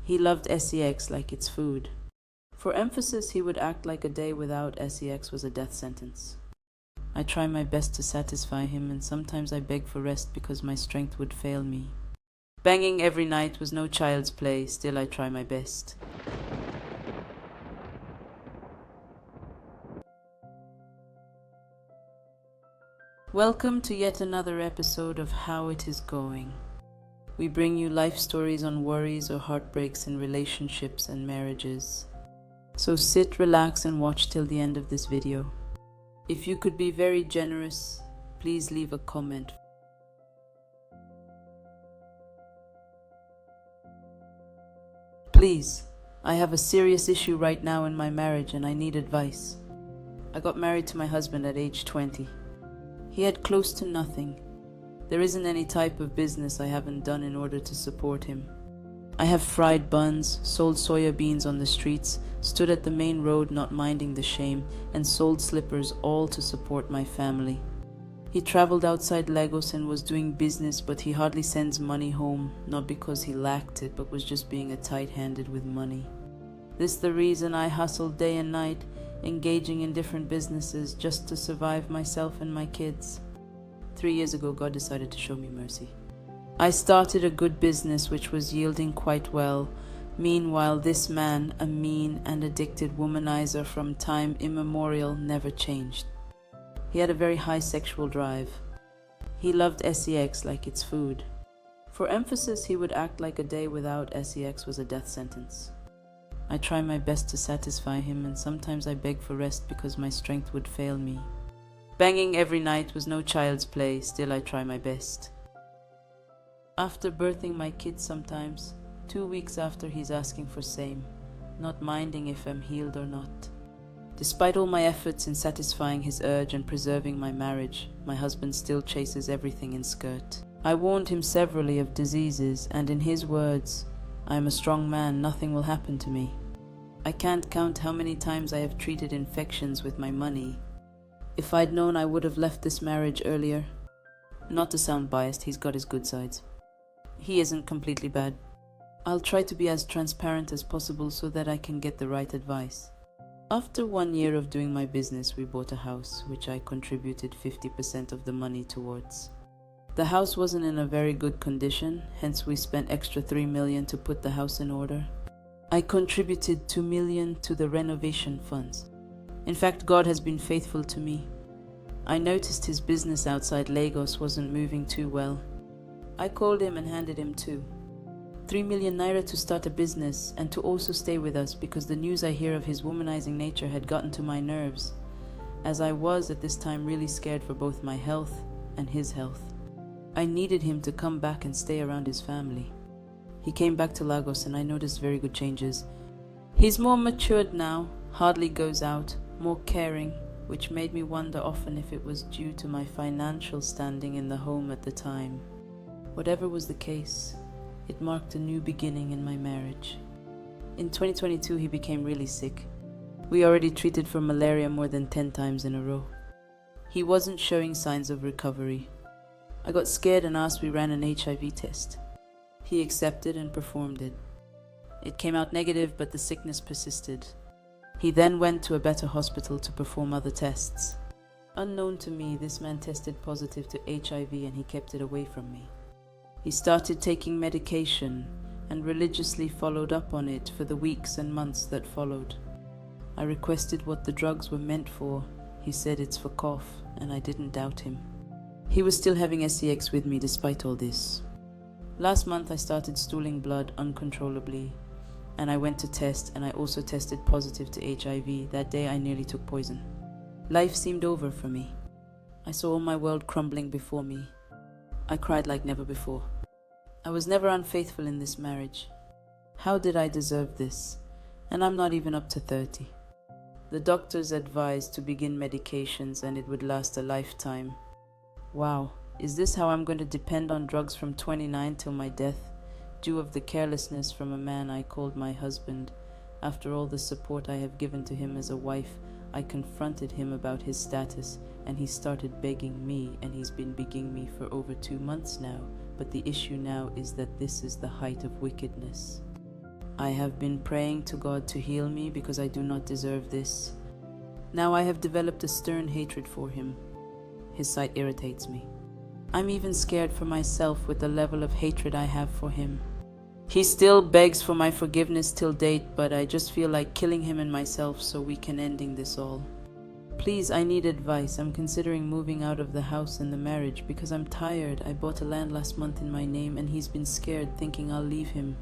He loved SEX like it's food. For emphasis, he would act like a day without SEX was a death sentence. I try my best to satisfy him, and sometimes I beg for rest because my strength would fail me. Banging every night was no child's play, still I try my best. Welcome to yet another episode of How It Is Going. We bring you life stories on worries or heartbreaks in relationships and marriages. So sit, relax, and watch till the end of this video. If you could be very generous, please leave a comment. Please, I have a serious issue right now in my marriage and I need advice. I got married to my husband at age 20. He had close to nothing. There isn't any type of business I haven't done in order to support him. I have fried buns, sold soya beans on the streets, stood at the main road not minding the shame, and sold slippers, all to support my family. He traveled outside Lagos and was doing business, but he hardly sends money home, not because he lacked it, but was just being a tight-handed with money. This the reason I hustled day and night, engaging in different businesses just to survive myself and my kids. 3 years ago, God decided to show me mercy. I started a good business which was yielding quite well. Meanwhile, this man, a mean and addicted womanizer from time immemorial, never changed. He had a very high sexual drive. He loved SEX like it's food. For emphasis, he would act like a day without SEX was a death sentence. I try my best to satisfy him, and sometimes I beg for rest because my strength would fail me. Banging every night was no child's play, still I try my best. After birthing my kids sometimes, 2 weeks after he's asking for same, not minding if I'm healed or not. Despite all my efforts in satisfying his urge and preserving my marriage, my husband still chases everything in skirt. I warned him severally of diseases, and in his words, I am a strong man, nothing will happen to me. I can't count how many times I have treated infections with my money. If I'd known, I would have left this marriage earlier. Not to sound biased, he's got his good sides. He isn't completely bad. I'll try to be as transparent as possible so that I can get the right advice. After 1 year of doing my business, we bought a house, which I contributed 50% of the money towards. The house wasn't in a very good condition, hence we spent extra 3 million to put the house in order. I contributed 2 million to the renovation funds. In fact, God has been faithful to me. I noticed his business outside Lagos wasn't moving too well. I called him and handed him 3 million naira to start a business and to also stay with us, because the news I hear of his womanizing nature had gotten to my nerves, as I was at this time really scared for both my health and his health. I needed him to come back and stay around his family. He came back to Lagos and I noticed very good changes. He's more matured now, hardly goes out, more caring, which made me wonder often if it was due to my financial standing in the home at the time. Whatever was the case, it marked a new beginning in my marriage. In 2022, he became really sick. We already treated for malaria more than 10 times in a row. He wasn't showing signs of recovery. I got scared and asked we ran an HIV test. He accepted and performed it. It came out negative, but the sickness persisted. He then went to a better hospital to perform other tests. Unknown to me, this man tested positive to HIV and he kept it away from me. He started taking medication and religiously followed up on it for the weeks and months that followed. I requested what the drugs were meant for. He said it's for cough, and I didn't doubt him. He was still having SEX with me despite all this. Last month I started stooling blood uncontrollably, and I went to test, and I also tested positive to HIV. That day I nearly took poison. Life seemed over for me. I saw all my world crumbling before me. I cried like never before. I was never unfaithful in this marriage. How did I deserve this? And I'm not even up to 30. The doctors advised to begin medications and it would last a lifetime. Wow, is this how I'm going to depend on drugs from 29 till my death, due of the carelessness from a man I called my husband? After all the support I have given to him as a wife, I confronted him about his status, and he started begging me, and he's been begging me for over 2 months now. But the issue now is that this is the height of wickedness. I have been praying to God to heal me because I do not deserve this. Now I have developed a stern hatred for him. His sight irritates me. I'm even scared for myself with the level of hatred I have for him. He still begs for my forgiveness till date, but I just feel like killing him and myself so we can ending this all. Please, I need advice. I'm considering moving out of the house and the marriage because I'm tired. I bought a land last month in my name and he's been scared thinking I'll leave him.